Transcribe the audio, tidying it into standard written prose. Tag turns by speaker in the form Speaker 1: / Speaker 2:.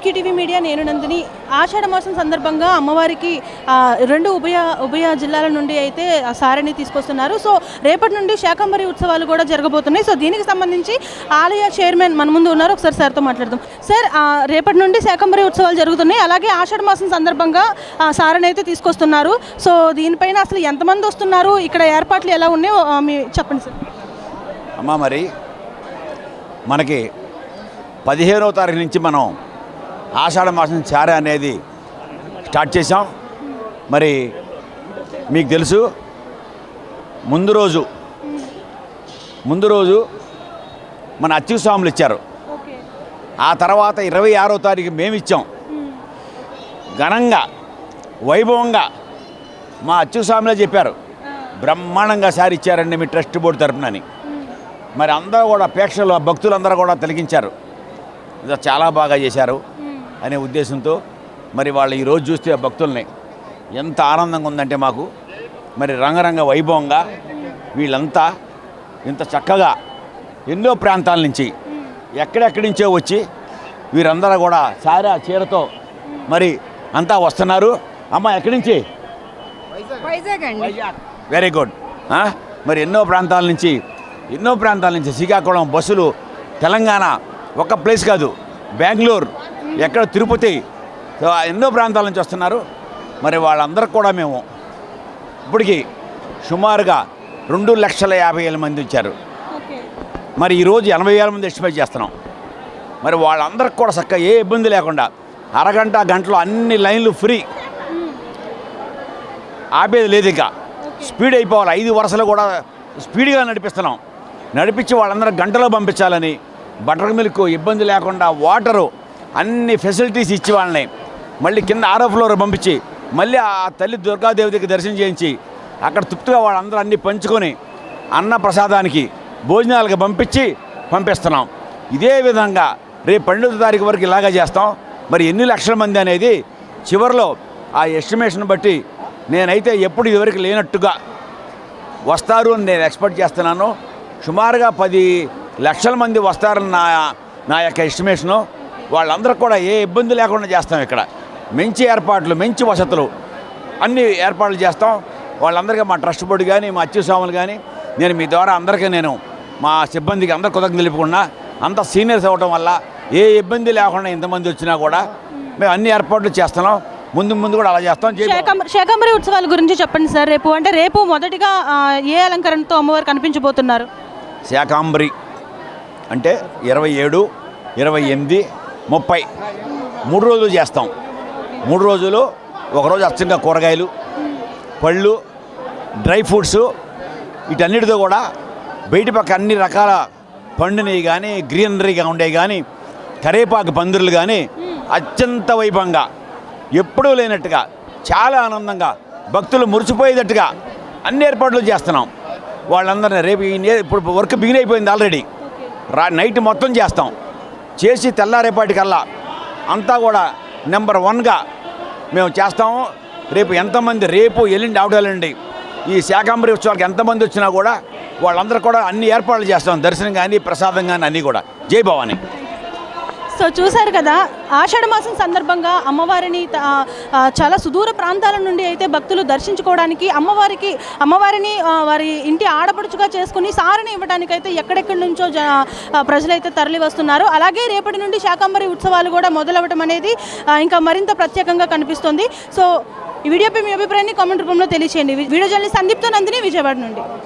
Speaker 1: QTV media నేను నందిని ఆషాఢ మాసం సందర్భంగా అమ్మవారికి రెండు ఉభయ జిల్లాల నుండి అయితే సారెని తీసుకొస్తున్నారు. సో రేపటి నుండి శాకంబరి ఉత్సవాలు కూడా జరగబోతున్నాయి. సో దీనికి సంబంధించి ఆలయ చైర్మన్ మన ముందు ఉన్నారు. ఒకసారి సార్తో మాట్లాడదాం. సార్, రేపటి నుండి శాకంబరి ఉత్సవాలు జరుగుతున్నాయి. అలాగే ఆషాఢ మాసం సందర్భంగా సారెని అయితే తీసుకొస్తున్నారు. సో దీనిపైన అసలు ఎంతమంది వస్తున్నారు, ఇక్కడ ఏర్పాట్లు ఎలా ఉన్నాయో చెప్పండి సార్.
Speaker 2: అమ్మా, మరి మనకి 15వ తారీఖు నుంచి మనం ఆషాఢ మాసం చారె అనేది స్టార్ట్ చేసాం. మరి మీకు తెలుసు, ముందు రోజు మన అత్యుస్వాములు ఇచ్చారు. ఆ తర్వాత 26వ తారీఖు మేము ఇచ్చాం. ఘనంగా వైభవంగా మా అత్యుస్వాములే చెప్పారు, బ్రహ్మాండంగా సారి ఇచ్చారండి మీ ట్రస్ట్ బోర్డు తరపునని. మరి అందరూ కూడా ప్రేక్షకులు భక్తులందరూ కూడా తిలకించారు, చాలా బాగా చేశారు అనే ఉద్దేశంతో మరి వాళ్ళు ఈరోజు చూస్తే భక్తుల్ని ఎంత ఆనందంగా ఉందంటే మాకు. మరి రంగరంగ వైభవంగా వీళ్ళంతా ఇంత చక్కగా ఎన్నో ప్రాంతాల నుంచి ఎక్కడెక్కడి నుంచో వచ్చి వీరందరూ కూడా సారా చీరతో మరి అంతా వస్తున్నారు. అమ్మ, ఎక్కడి నుంచి?
Speaker 3: వైజాగ్ అండి.
Speaker 2: Very good. మరి ఎన్నో ప్రాంతాల నుంచి శ్రీకాకుళం బస్సులు, తెలంగాణ ఒక ప్లేస్ కాదు, బెంగళూరు, ఎక్కడ తిరుపతి, ఎన్నో ప్రాంతాల నుంచి వస్తున్నారు. మరి వాళ్ళందరికీ కూడా మేము ఇప్పటికి సుమారుగా 2,50,000 మంది వచ్చారు. మరి ఈరోజు 80,000 మంది ఎస్టిమేట్ చేస్తున్నాం. మరి వాళ్ళందరికీ కూడా చక్కగా ఏ ఇబ్బంది లేకుండా గంటలో అన్ని లైన్లు ఫ్రీ, ఆపేది లేదు. ఇంకా స్పీడ్ అయిపోవాలి. 5 వరుసలు కూడా స్పీడ్గా నడిపించి వాళ్ళందరూ గంటలో పంపించాలని, బటర్ మిల్క్ ఇబ్బంది లేకుండా, వాటరు అన్ని ఫెసిలిటీస్ ఇచ్చి వాళ్ళని మళ్ళీ కింద 6వ ఫ్లోర్ పంపించి మళ్ళీ ఆ తల్లి దుర్గాదేవి దగ్గర దర్శనం చేయించి అక్కడ తృప్తిగా వాళ్ళందరూ అన్నీ పంచుకొని అన్న ప్రసాదానికి భోజనాలకు పంపిస్తున్నాం. ఇదే విధంగా రేపు 12వ తారీఖు వరకు ఇలాగా చేస్తాం. మరి ఎన్ని లక్షల మంది అనేది చివరిలో ఆ ఎస్టిమేషన్ బట్టి నేనైతే ఎప్పుడు ఇదివరకు లేనట్టుగా వస్తారు అని నేను ఎక్స్పెక్ట్ చేస్తున్నాను. సుమారుగా 10 లక్షల మంది వస్తారని నా యొక్క ఎస్టిమేషను. వాళ్ళందరూ కూడా ఏ ఇబ్బంది లేకుండా చేస్తాం. ఇక్కడ మంచి ఏర్పాట్లు, మంచి వసతులు అన్ని ఏర్పాట్లు చేస్తాం. వాళ్ళందరికీ మా ట్రస్ట్ బోర్డు కానీ, మా అత్యుస్వాములు కానీ, నేను మీ ద్వారా అందరికీ మా సిబ్బందికి అందరు కృతజ్ఞతలు తెలుపుకున్నా. అంత సీనియర్స్ అవ్వడం వల్ల ఏ ఇబ్బంది లేకుండా ఇంతమంది వచ్చినా కూడా మేము అన్ని ఏర్పాట్లు చేస్తున్నాం. ముందు కూడా అలా చేస్తాం.
Speaker 1: శాకంబరి ఉత్సవాల గురించి చెప్పండి సార్. రేపు మొదటిగా ఏ అలంకరణతో అమ్మవారు కనిపించబోతున్నారు?
Speaker 2: శాకంబరి అంటే 27, 28, 30 3 రోజులు చేస్తాం. 3 రోజులు, ఒకరోజు అచ్చంగా కూరగాయలు, పళ్ళు, డ్రై ఫ్రూట్స్ వీటన్నిటితో కూడా బయట పక్క అన్ని రకాల పండునవి కానీ, గ్రీనరీగా ఉండేవి కానీ, కరేపాకు పందిరులు కానీ అత్యంత వైభవంగా ఎప్పుడూ లేనట్టుగా చాలా ఆనందంగా భక్తులు మురిసిపోయేటట్టుగా అన్ని ఏర్పాట్లు చేస్తున్నాం. వాళ్ళందరినీ రేపు ఇప్పుడు వర్క్ బిగిన్ అయిపోయింది ఆల్రెడీ. నైట్ మొత్తం చేసి తెల్లారేపాటికల్లా అంతా కూడా నెంబర్ 1గా మేము చేస్తాము. రేపు ఎంతమంది, ఎల్లుండి అవడాలండి ఈ శాకంబరి ఉత్సవాలకు ఎంతమంది వచ్చినా కూడా వాళ్ళందరూ కూడా అన్ని ఏర్పాట్లు చేస్తాం. దర్శనం కానీ, ప్రసాదం కానీ అన్నీ కూడా. జై భవాని.
Speaker 1: సో చూశారు కదా, ఆషాఢ మాసం సందర్భంగా అమ్మవారిని చాలా సుదూర ప్రాంతాల నుండి అయితే భక్తులు దర్శించుకోవడానికి, అమ్మవారిని వారి ఇంటి ఆడపడుచుగా చేసుకుని సారిని ఇవ్వడానికి అయితే ఎక్కడెక్కడి నుంచో ప్రజలైతే తరలి వస్తున్నారు. అలాగే రేపటి నుండి శాకంబరి ఉత్సవాలు కూడా మొదలవ్వడం అనేది ఇంకా మరింత ప్రత్యేకంగా కనిపిస్తుంది. సో ఈ వీడియోపై మీ అభిప్రాయాన్ని కామెంట్ రూపంలో తెలియచేయండి. వీడియో జర్నలిస్ట్ సందీప్తో నందిని, విజయవాడ నుండి.